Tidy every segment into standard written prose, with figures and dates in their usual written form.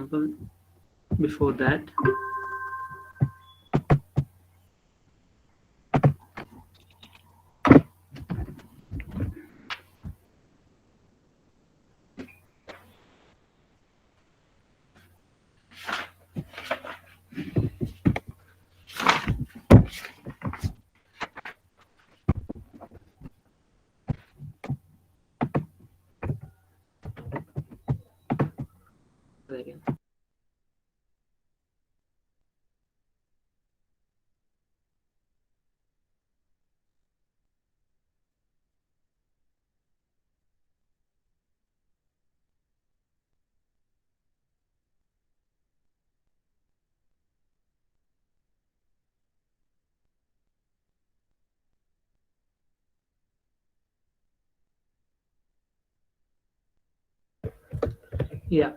example, before that, again. Yeah.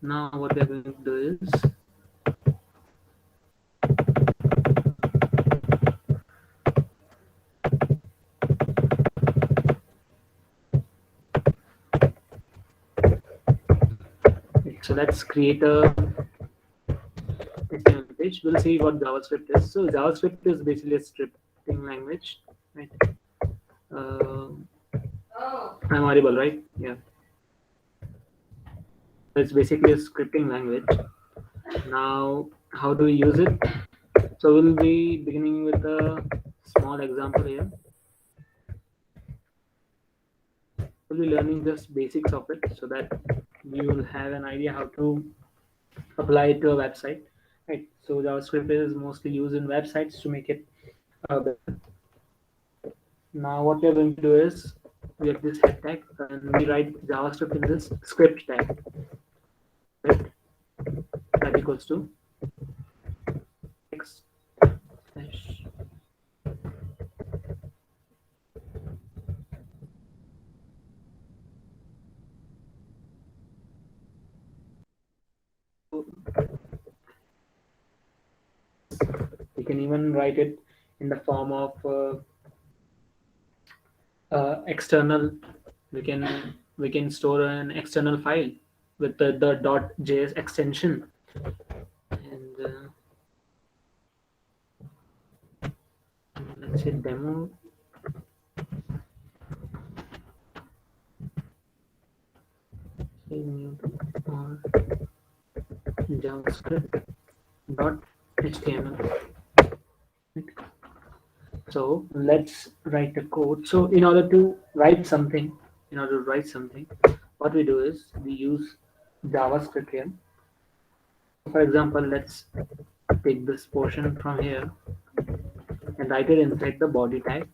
Now what we are going to do is so let's create a HTML page. We'll see what JavaScript is. So JavaScript is basically a scripting language, right? I'm audible, right? Yeah. It's basically a scripting language. Now, how do we use it? So we'll be beginning with a small example here. We'll be learning just basics of it so that we will have an idea how to apply it to a website. Right. So JavaScript is mostly used in websites to make it better. Now what we are going to do is we have this head tag and we write JavaScript in this script tag. Right? That equals to x slash we can even write it in the form of external. We can store an external file with the .js extension, and let's say demo or javascript.html. So let's write the code. So in order to write something, what we do is we use JavaScript here. For example, let's take this portion from here and write it inside the body tag.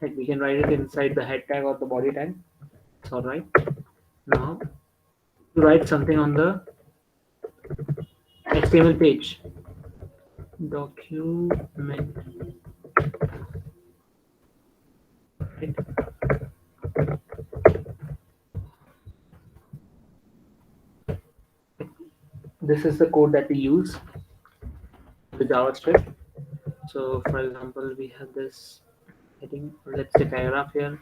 Like we can write it inside the head tag or the body tag. It's all right. Now to write something on the HTML page, document. Right. This is the code that we use with JavaScript. So for example, we have this heading, let's say paragraph here.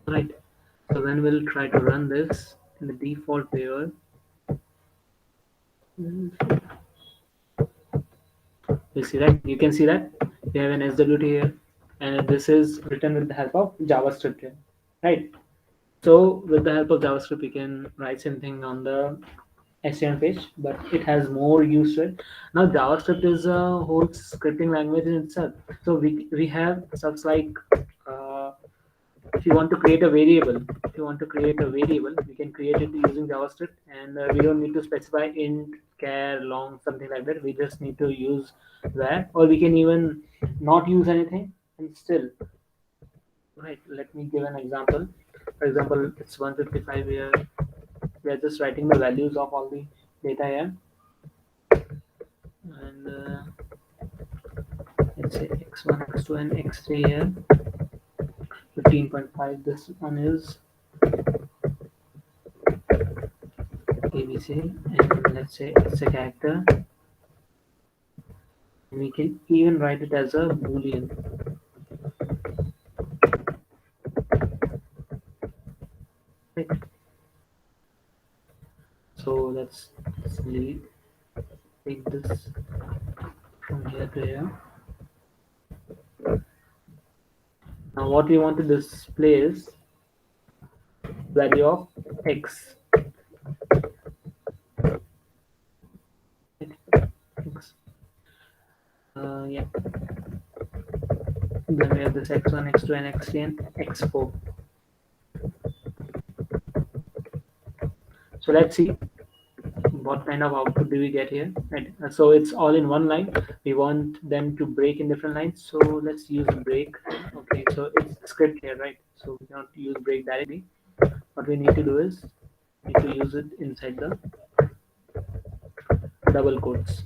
Right. So then we'll try to run this in the default viewer. You see that? You can see that we have an SWT here, and this is written with the help of JavaScript here, right? So with the help of JavaScript, we can write something on the HTML page, but it has more use to it. Now JavaScript is a whole scripting language in itself. So we have stuff like if you want to create a variable, we can create it using JavaScript, and we don't need to specify int, char, long, something like that. We just need to use that, or we can even not use anything and still. Right. Let me give an example. For example, it's 155 here. We are just writing the values of all the data here, and let's say x1, x2, and x3 here. 15.5. This one is ABC, and let's say it's a character. And we can even write it as a boolean. Right. So let's take this from here to here. Now what we want to display is value of x. X. Yeah. Then we have this x1, x2, and x3, and x4. So let's see what kind of output do we get here. Right. So it's all in one line. We want them to break in different lines. So let's use break. Okay. So it's script here, right? So we cannot use break directly. What we need to do is need to use it inside the double quotes.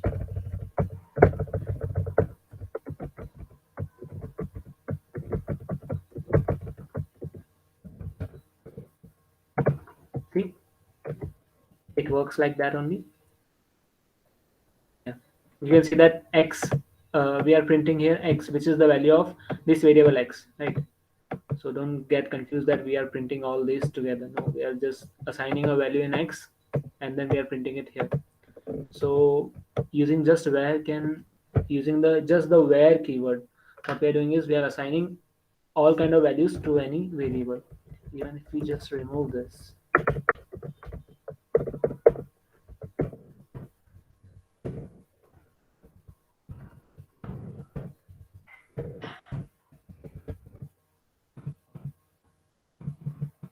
See, it works like that only. Yeah, you can see that x. We are printing here x, which is the value of this variable x, right? So don't get confused that we are printing all these together. No, we are just assigning a value in x, and then we are printing it here. So using just where can using the just the where keyword, what we are doing is we are assigning all kind of values to any variable. Even if we just remove this,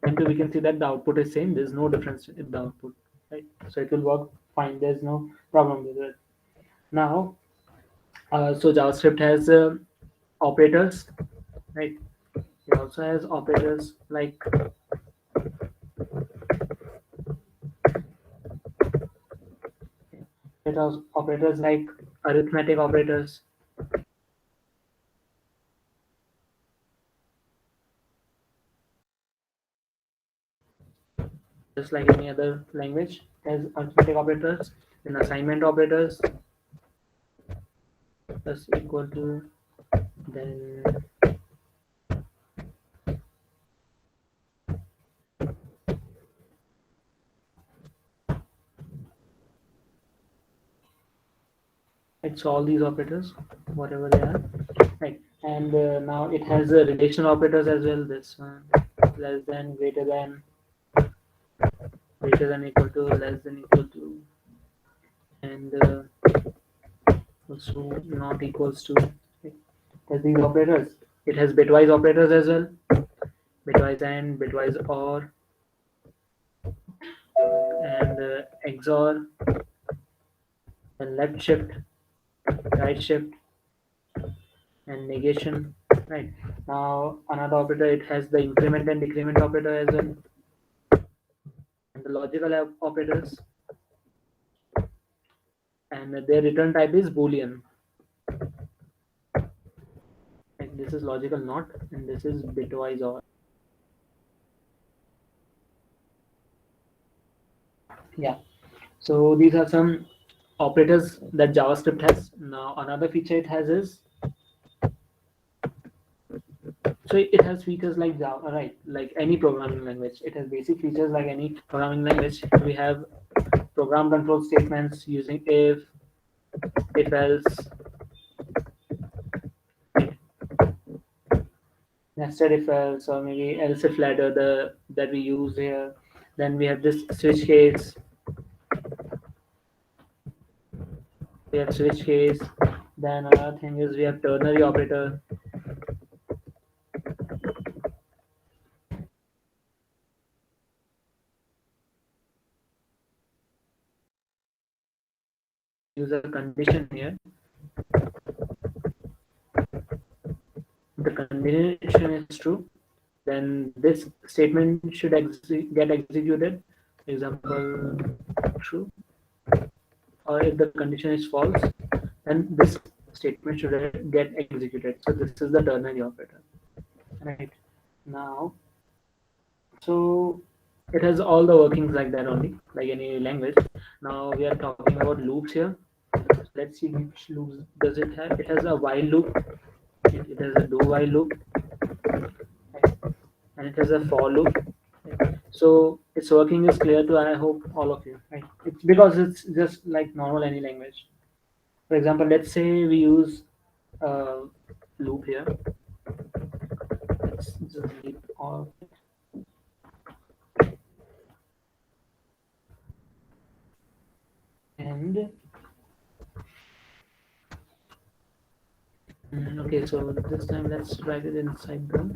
and we can see that the output is same. There's no difference in the output, right? So it will work fine. There's no problem with it. Now, so JavaScript has operators, right? It also has operators like it has operators like arithmetic operators, just like any other language. It has arithmetic operators, then assignment operators plus equal to, then it's all these operators, whatever they are, right? And now it has relational operators as well. This one, less than, greater than equal to, less than equal to, and also not equals to. Right? It has these operators. It has bitwise operators as well. Bitwise and, bitwise or, and XOR, and left shift, right shift, and negation. Right. Now another operator, it has the increment and decrement operator as well, and the logical operators, and their return type is boolean. And this is logical not, and this is bitwise or. Yeah. So these are some operators that JavaScript has. Now another feature it has is, so it has features like Java, right? Like any programming language, it has basic features like any programming language. We have program control statements using if else, nested if else, or maybe else if ladder that we use here. Then we have this switch case. We have switch case. Then another thing is we have ternary operator. Use a condition here. The condition is true, then this statement should get executed. Example, true. Or if the condition is false, then this statement should get executed. So this is the ternary operator, right? Now, so it has all the workings like that only, like any language. Now we are talking about loops here. Let's see which loops does it have. It has a while loop, it has a do while loop, and it has a for loop. So its working is clear to, I hope, all of you. Right? It's because it's just like normal any language. For example, let's say we use a loop here. Let's just delete all. And okay, so this time let's write it inside the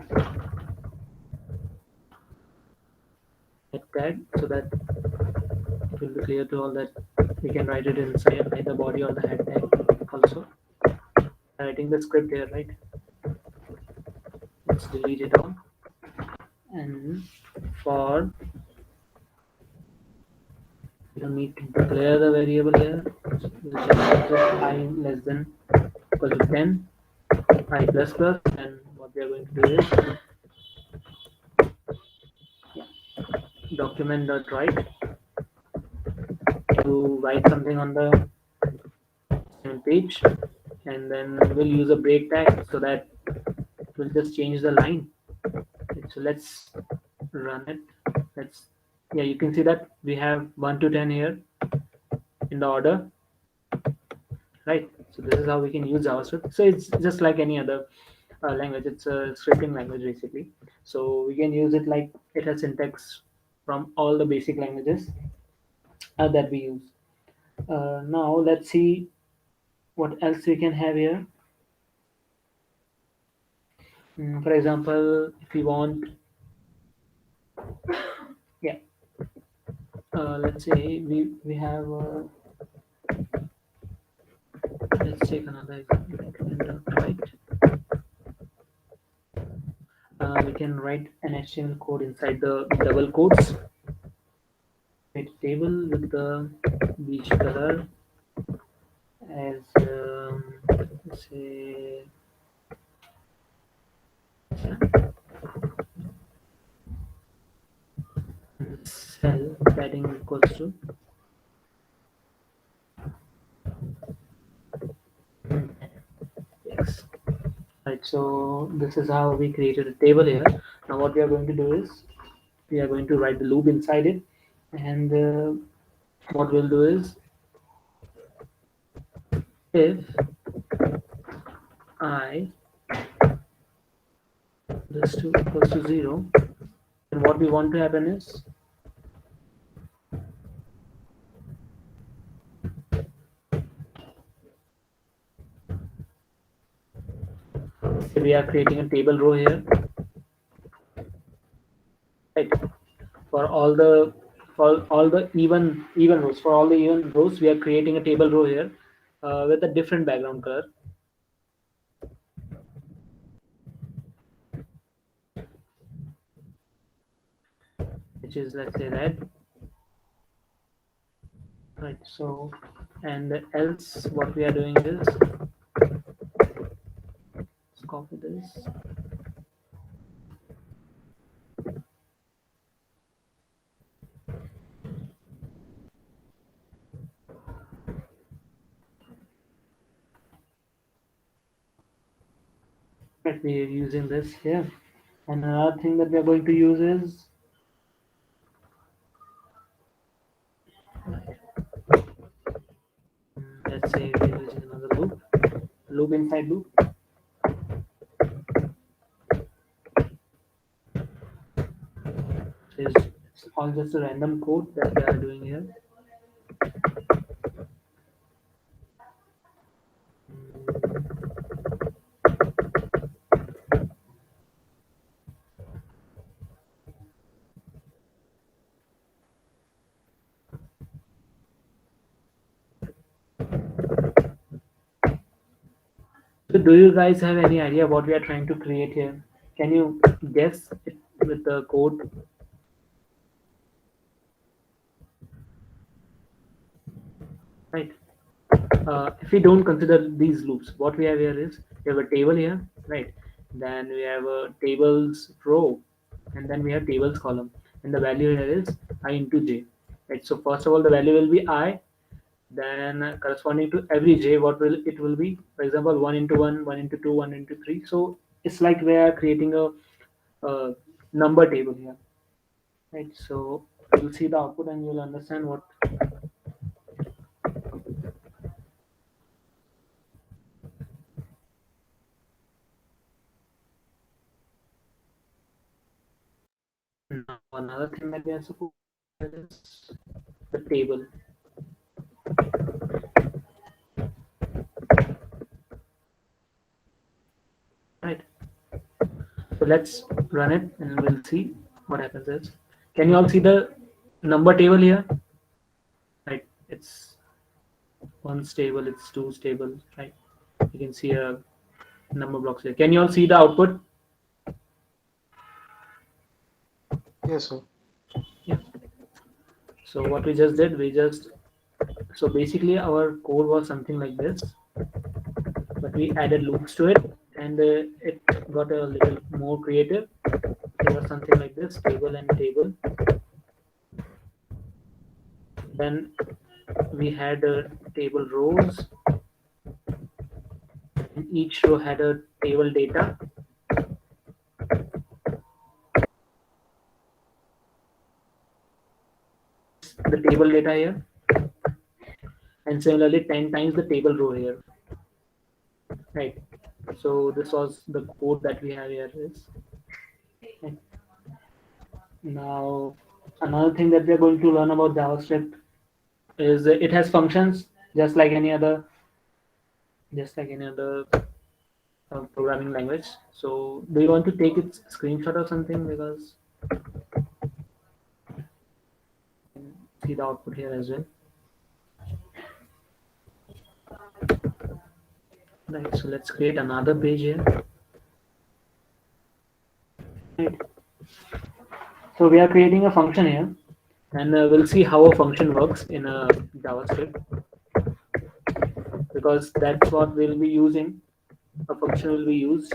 head tag so that it will be clear to all that we can write it inside either body or the head tag also. Writing the script here, right? Let's delete it all. And for you need to declare the variable here. We'll just I less than equal to 10, I plus plus, and what we are going to do is document dot write to write something on the same page, and then we'll use a break tag so that it will just change the line. Okay, so let's run it. Let's Yeah, you can see that we have 1 to 10 here in the order, right? So this is how we can use JavaScript. So it's just like any other language. It's a scripting language basically. So we can use it like it has syntax from all the basic languages that we use. Now let's see what else we can have here. For example, if we want, yeah, let's say we have. Let's take another example. Right. We can write an HTML code inside the double quotes. Create a table with the beach color as let's say cell padding equals to x. Right, so this is how we created a table here. Now what we are going to do is we are going to write the loop inside it, and what we'll do is if I this 2 equals to 0, then what we want to happen is we are creating a table row here, right? For all the even rows, for all the even rows, we are creating a table row here with a different background color. Which is, let's say, red. Right, so, and else what we are doing is, let's copy this. Right, we are using this here. And another thing that we are going to use is, let's say we are using another loop inside loop. So it's all just a random code that we are doing here. So do you guys have any idea what we are trying to create here? Can you guess it with the code? Right. If we don't consider these loops, what we have here is we have a table here, right? then we have a tables row, and then we have tables column, and the value here is I into j. Right. So first of all, the value will be I. Then corresponding to every j, what will it will be? For example, 1 into 1, 1 into 2, 1 into 3. So it's like we are creating a number table here. Right. So you'll see the output and you'll understand what. Now another thing that we are supposed to do is the table. Right. So let's run it and we'll see what happens is. Can you all see the number table here? Right. It's one stable, it's two stable, right? You can see a number blocks here. Can you all see the output? Yes, sir. Yeah. So what we just did, so basically our code was something like this, but we added loops to it, and it got a little more creative. It was something like this: table and table. Then we had table rows, and each row had a table data. The table data here, and similarly 10 times the table row here, right? So this was the code that we have here is. Right. Now another thing that we are going to learn about JavaScript is it has functions just like any other programming language. So do you want to take its screenshot or something, because see the output here as well. Right, so let's create another page here. Right. So we are creating a function here, and we'll see how a function works in a JavaScript, because that's what we'll be using. A function will be used.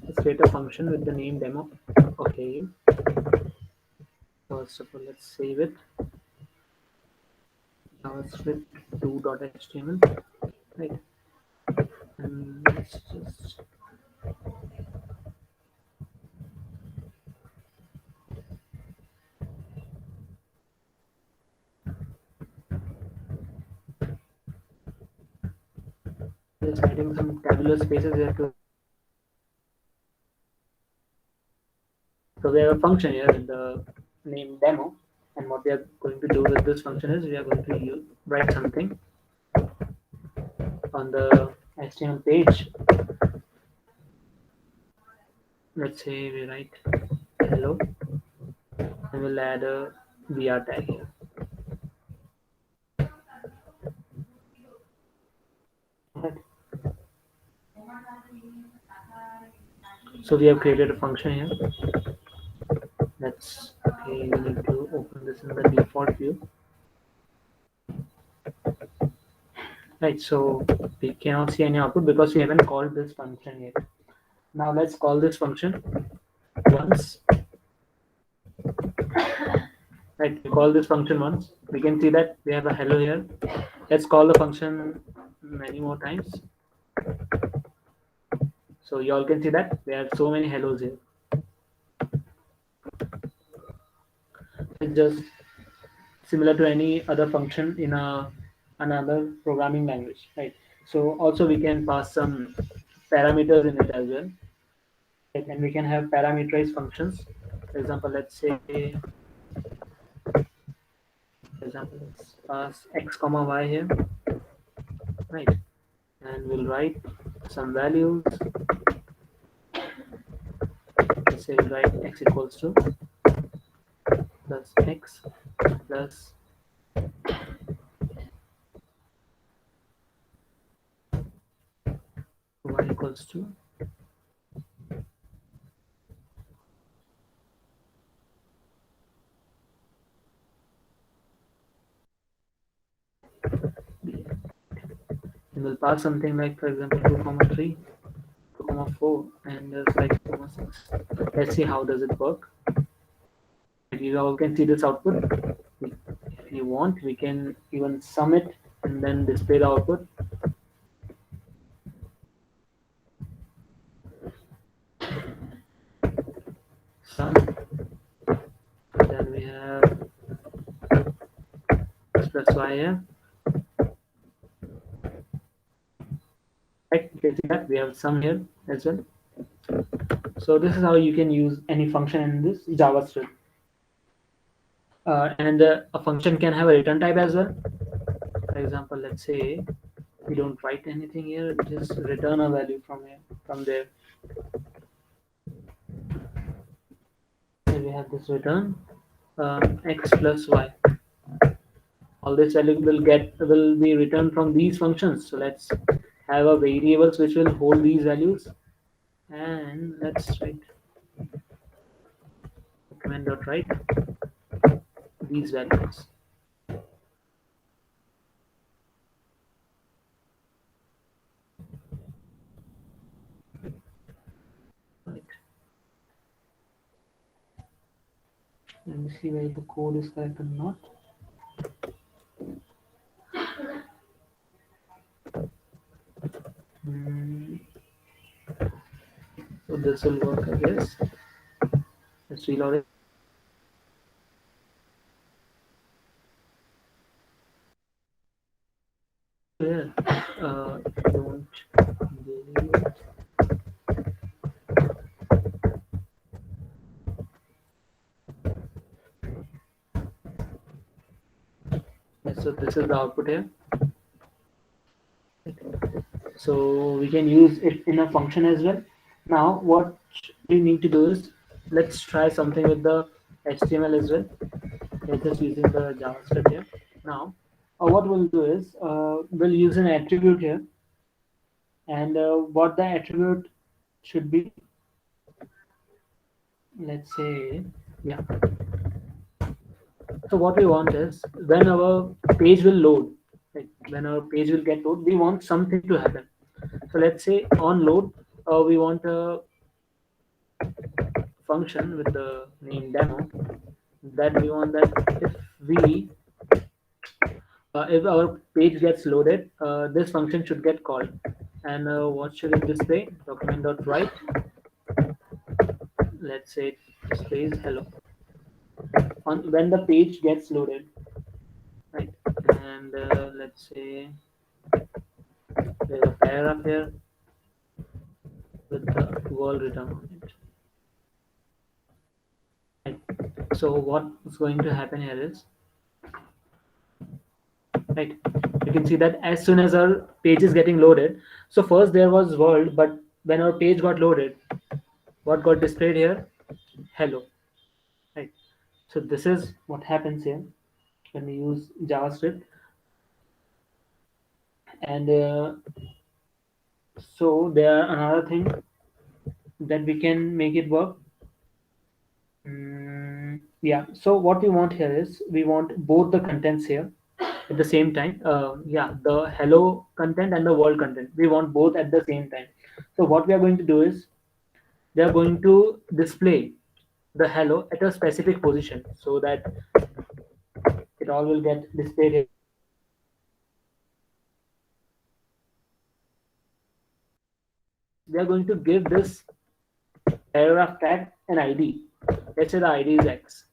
Let's create a function with the name demo. Okay. First of all, let's save it. JavaScript 2.html. Right. And let's just adding some tabular spaces here to. So we have a function here with the name demo, and what we are going to do with this function is we are going to write something on the HTML page. Let's say we write hello, and we'll add a BR tag here. Right. So we have created a function here. Let's okay. We need to open this in the default view. Right. So we cannot see any output because we haven't called this function yet. Now let's call this function once. Right, we call this function once. We can see that we have a hello here. Let's call the function many more times. So you all can see that we have so many hellos here. It's just similar to any other function in another programming language, right? So also we can pass some parameters in it as well, right? And we can have parameterized functions. For example, let's pass x comma y here. right? And we'll write some values. Let's say we'll write x equals to plus x plus y equals to b. And we'll pass something like, for example, 2 comma 3, 2 comma 4, and 5 comma 6. Let's see how does it work. You all can see this output. If you want, we can even sum it and then display the output. Sum. Then we have x plus y here. Right, you can see that we have sum here as well. So this is how you can use any function in this JavaScript. And a function can have a return type as well. For example, let's say we don't write anything here, just return a value from here, from there. Here we have this return x plus y. All this value will be returned from these functions. So let's have a variables which will hold these values, and let's write command.write these values. Right. Let me see whether the code is correct or not. So this will work, I guess. Let's reload it. Yeah. Don't delete. Yeah, so this is the output here. So we can use it in a function as well. Now what we need to do is, let's try something with the HTML as well. We're just using the JavaScript here. Now what we'll do is we'll use an attribute here, and what the attribute should be, let's say, yeah. So what we want is, when our page will load, like when our page will get load, we want something to happen. So let's say on load, we want a function with the name demo, that we want that if our page gets loaded, this function should get called. And what should it display? Document.write. Let's say it displays hello on when the page gets loaded, right? And let's say there's a paragraph here with the word written on it. Right. So what's going to happen here is, right, you can see that as soon as our page is getting loaded, so first there was world, but when our page got loaded, what got displayed here? Hello, right? So this is what happens here when we use JavaScript. And so there another thing that we can make it work. Yeah, so what we want here is, we want both the contents here at the same time. Yeah, the hello content and the world content, we want both at the same time. So what we are going to do is, they are going to display the hello at a specific position, so that it all will get displayed here. We are going to give this paragraph tag an ID. Let's say the ID is X.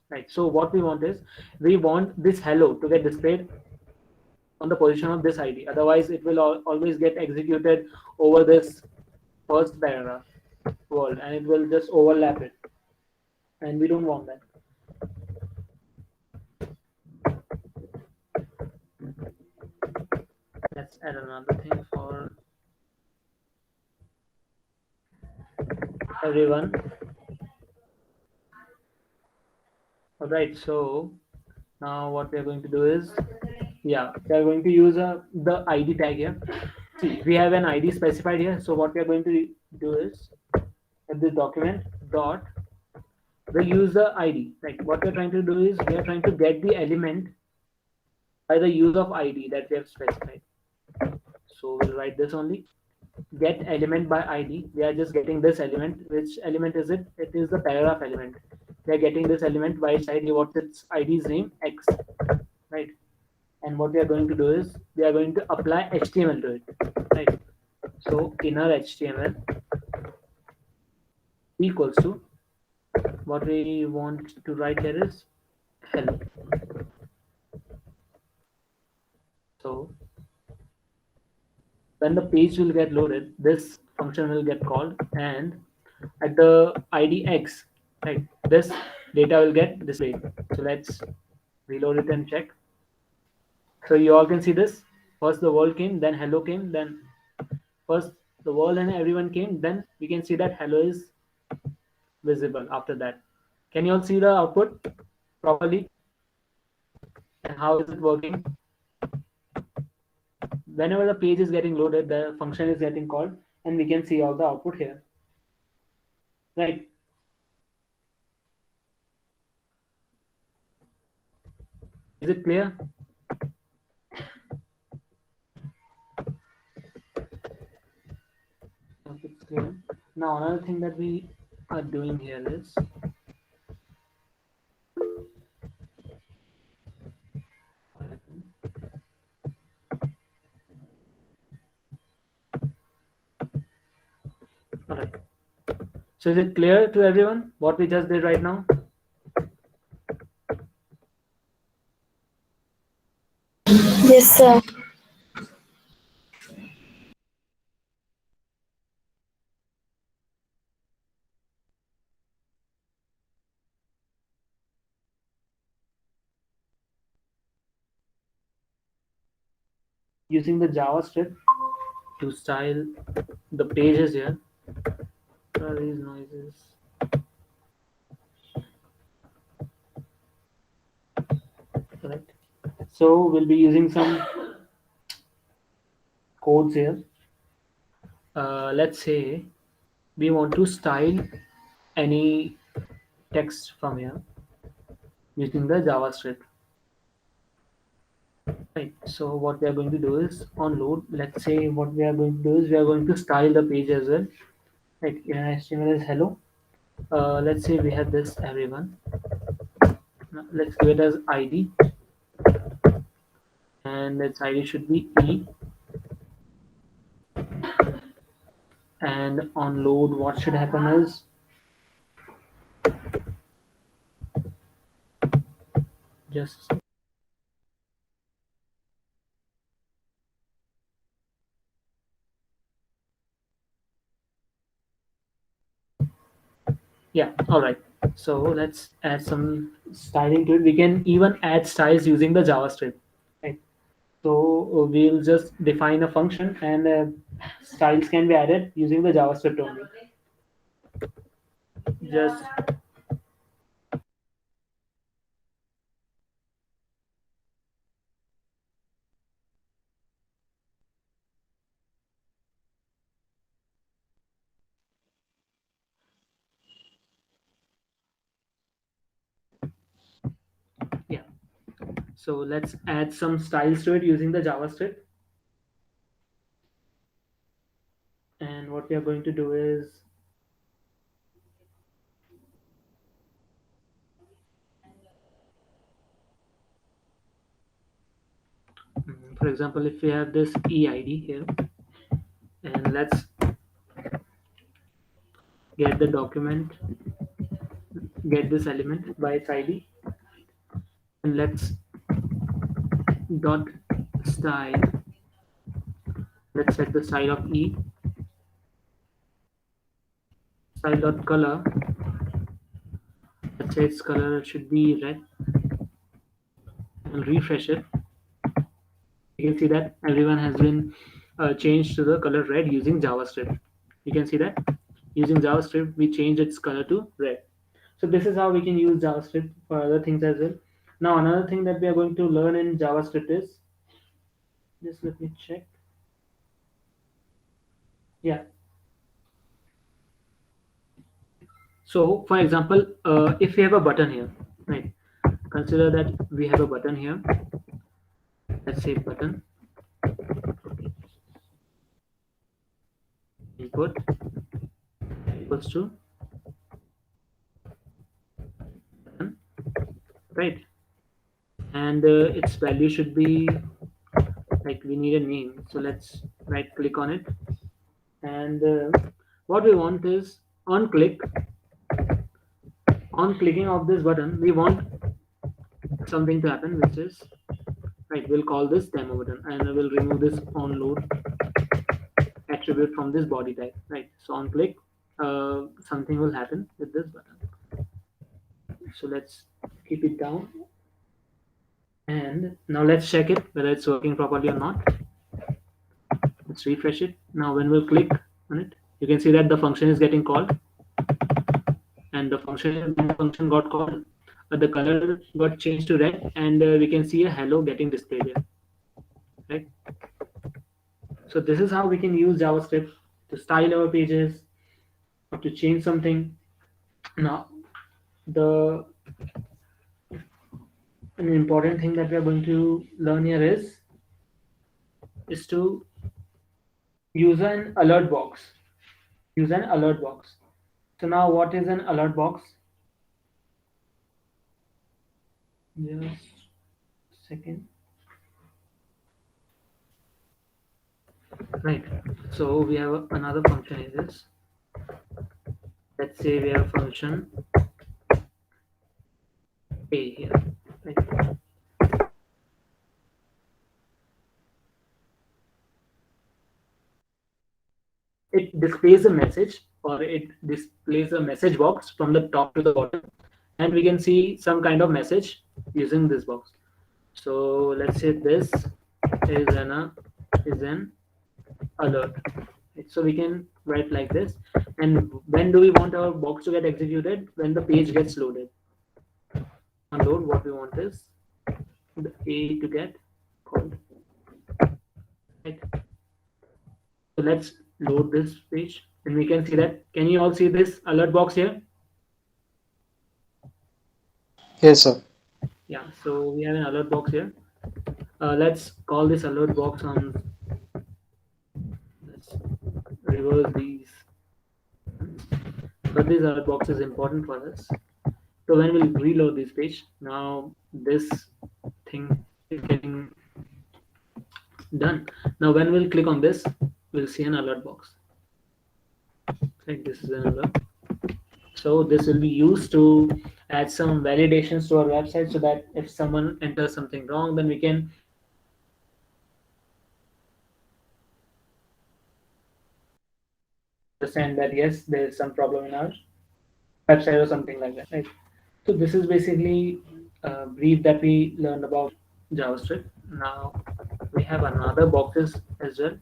Right. So what we want is, we want this hello to get displayed on the position of this ID. Otherwise, it will always get executed over this first paragraph world, and it will just overlap it. And we don't want that. let's add another thing for everyone. All right, so now what we are going to do is, yeah, we are going to use the ID tag here. See, we have an ID specified here. So what we are going to do is, in this document dot, the user ID. Like what we're trying to do is, we are trying to get the element by the use of ID that we have specified. So we'll write this only. Get element by ID. We are just getting this element. Which element is it? It is the paragraph element. We are getting this element by its ID. What's its ID's name? X. Right. And what we are going to do is, we are going to apply HTML to it. Right. So inner HTML equals to, what we want to write here is hello. So when the page will get loaded, this function will get called, and at the ID X, right, this data will get displayed. So let's reload it and check. So you all can see this. First the world came, then hello came, then first the world and everyone came, then we can see that hello is visible after that. Can you all see the output properly? And how is it working? Whenever the page is getting loaded, the function is getting called, and we can see all the output here. Right. Is it clear? Okay, it's clear. Now another thing that we are doing here is, all right. So is it clear to everyone what we just did right now? Yes, sir. Using the JavaScript to style the pages here. What are these noises? Correct. So we'll be using some codes here. Let's say we want to style any text from here using the JavaScript. Right. So what we are going to do is, on load, let's say what we are going to do is, we are going to style the page as well. Right. In HTML is hello. Let's say we have this everyone. Now, let's give it as ID, and its ID should be E. And on load, what should happen is, just, yeah, all right. So let's add some styling to it. We can even add styles using the JavaScript. Right. So we'll just define a function, and styles can be added using the JavaScript only. Just, yeah. So let's add some styles to it using the JavaScript. And what we are going to do is, for example, if we have this EID here, and let's get the document, get this element by its ID, and let's dot style. Let's set the style of E. Style dot color. Let's say its color should be red, and refresh it. You can see that everyone has been changed to the color red using JavaScript. You can see that using JavaScript we changed its color to red. So this is how we can use JavaScript for other things as well. Now another thing that we are going to learn in JavaScript is, just let me check. Yeah. So for example, if we have a button here, right? Consider that we have a button here. Let's say button input equals to button, right? And its value should be, like, we need a name. So let's right click on it, and what we want is on clicking of this button, we want something to happen, which is, right, we'll call this demo button, and I will remove this onload attribute from this body type, right? So on click, something will happen with this button. So let's keep it down, and now let's check it whether it's working properly or not. Let's refresh it. Now when we click on it, you can see that the function is getting called, and the function got called, the color got changed to red, and we can see a hello getting displayed here, right? So this is how we can use JavaScript to style our pages or to change something. Now the an important thing that we are going to learn here is to use an alert box. Use an alert box. So now what is an alert box? Just a second. Right. So we have another function is this. Let's say we have function A here. Right. It displays a message, or it displays a message box from the top to the bottom, and we can see some kind of message using this box. So let's say this is an alert. Right? So we can write like this. And when do we want our box to get executed? When the page gets loaded. On load, what we want is the A to get called. Right. So let's load this page, and we can see that. Can you all see this alert box here? Yes, sir. Yeah. So we have an alert box here. Let's call this alert box on. Let's reverse these. But this alert box is important for us. So when we'll reload this page, now this thing is getting done. Now when we'll click on this, we'll see an alert box. Like this is an alert. So this will be used to add some validations to our website, so that if someone enters something wrong, then we can understand that yes, there is some problem in our website or something like that, right? So this is basically a brief that we learned about JavaScript. Now we have another boxes as well.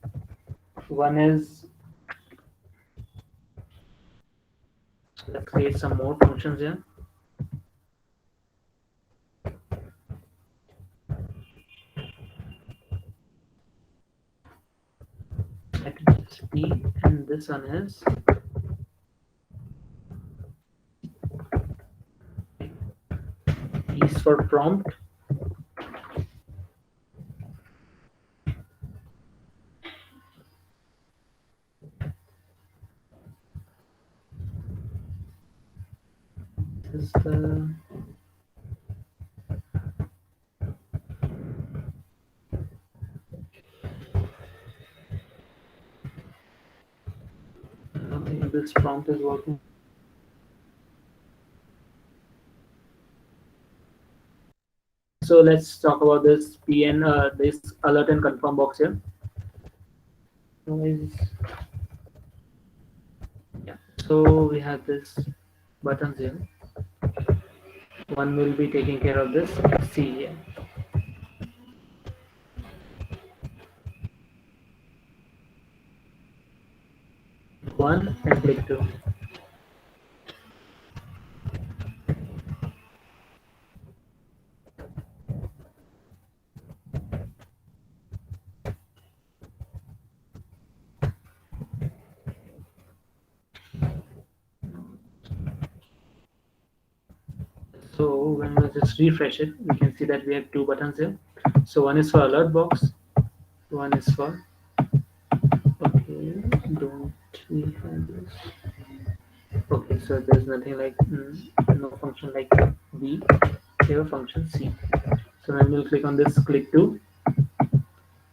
One is, let's create some more functions here. P, and this one is P is for prompt. This is the I don't think this prompt is working. So let's talk about this PN, this alert and confirm box here. Yeah. So we have this buttons here. One will be taking care of this C here. 1 and click 2. So when we just refresh it, we can see that we have two buttons here. So one is for alert box, one is for okay. Don't we have this? Okay, so there's nothing like no function like B. We have a function C. So when we'll click on this, click to,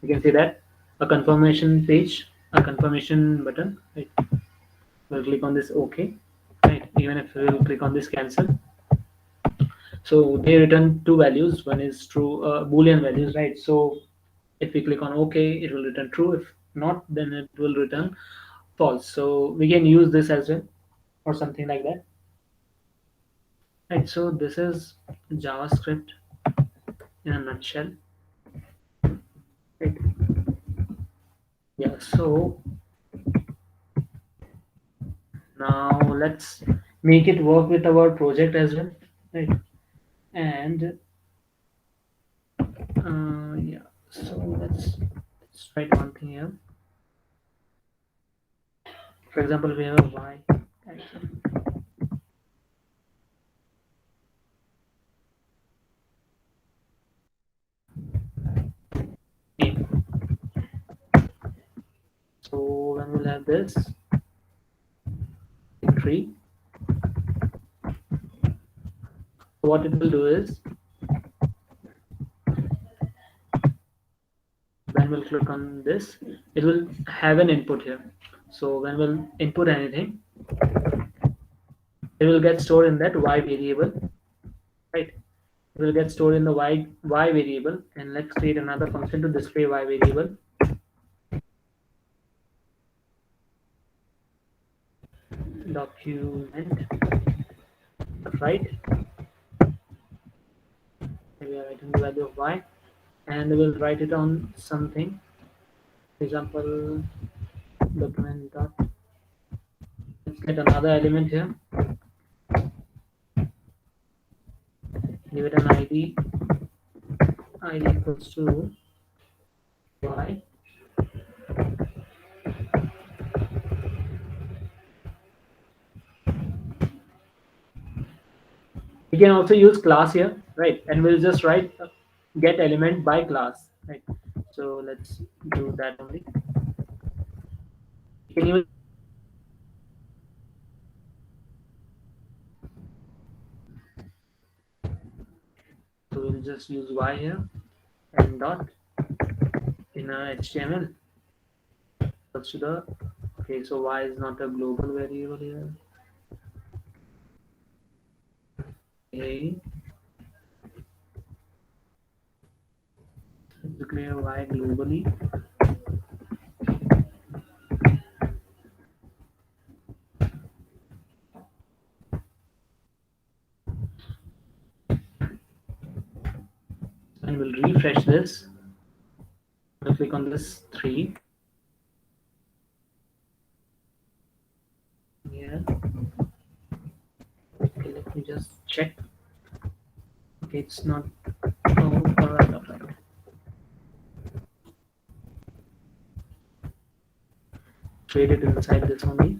you can see that a confirmation page, a confirmation button. Right? We'll click on this OK. Right? Even if we'll click on this cancel. So they return two values. One is true, Boolean values, right? So if we click on OK, it will return true. If not, then it will return false. So we can use this as well, or something like that. Right. So this is JavaScript in a nutshell. Right. Yeah. So now let's make it work with our project as well. Right. And yeah. So let's write one thing here. For example, we have a y item. Name. So when we'll have this tree, what it will do is when we'll click on this, it will have an input here. So when we'll input anything, it will get stored in that y variable, right? It will get stored in the y variable, and let's create another function to display y variable. Document, right? We are writing the value of y, and we'll write it on something. For example, document dot. Let's get another element here. Give it an ID. ID equals to y. We can also use class here, right? And we'll just write get element by class, right? So let's do that only. You can even so we'll just use y here and dot in a HTML. Equals to the okay. So y is not a global variable here. Okay. Declare y globally. And we'll refresh this. We'll click on this 3. Yeah. Okay, let me just check. Okay, it's not. Oh, alright, alright. Trade it inside this only.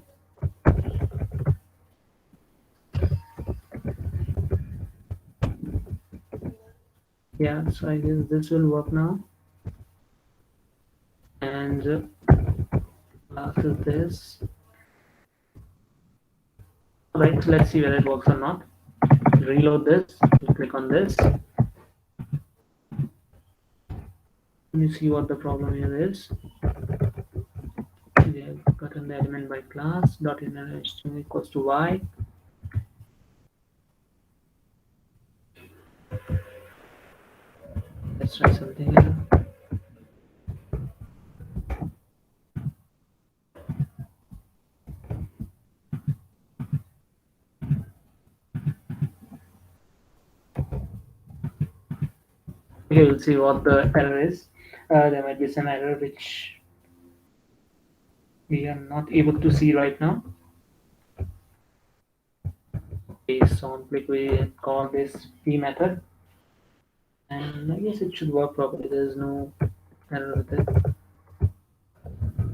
Yeah, so I guess this will work now. And after this, alright, let's see whether it works or not. Reload this, click on this. Let me see what the problem here is. We have gotten the element by class dot inner HTML equals to y. Let's try something here. Okay, we'll see what the error is. There might be some error which we are not able to see right now. Based on click, we call this p method, and I guess it should work properly. There's no error with it.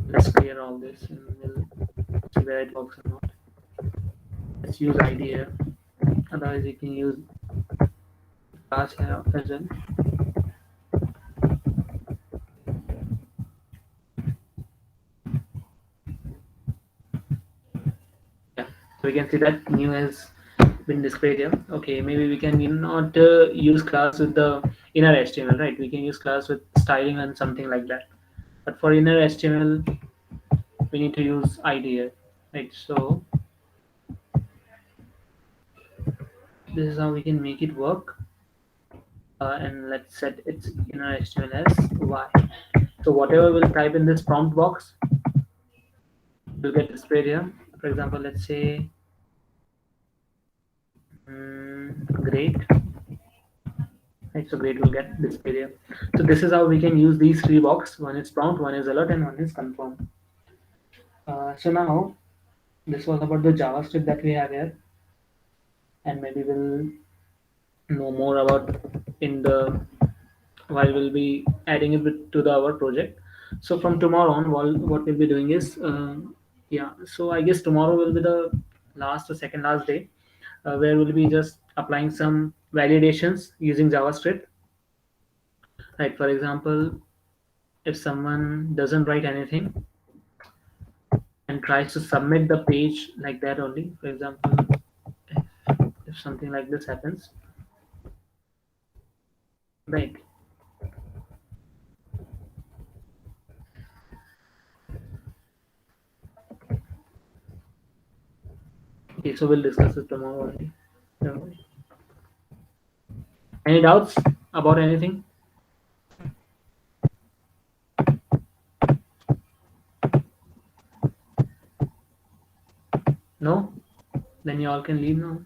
Let's clear all this and we'll see where it works or not. Let's use ID here. Otherwise, you can use class here as well. Yeah, so we can see that new has been displayed here. Okay, maybe we can not use class with the inner HTML, right? We can use class with styling and something like that. But for inner HTML, we need to use ID here, right? So this is how we can make it work. And let's set its inner HTML as Y. So whatever we'll type in this prompt box will get displayed here. For example, let's say great. Right, so great will get displayed here. So this is how we can use these three boxes. One is prompt, one is alert, and one is confirm. So now this was about the JavaScript that we have here, and maybe we'll know more about in the while we'll be adding it to our project. So from tomorrow on, what we'll be doing is, yeah. So I guess tomorrow will be the last or second last day, where we'll be just applying some validations using JavaScript. Right. For example, if someone doesn't write anything and tries to submit the page like that only, for example, if something like this happens, right? Okay, so we'll discuss it tomorrow only. Don't worry. Any doubts about anything? No? Then you all can leave now.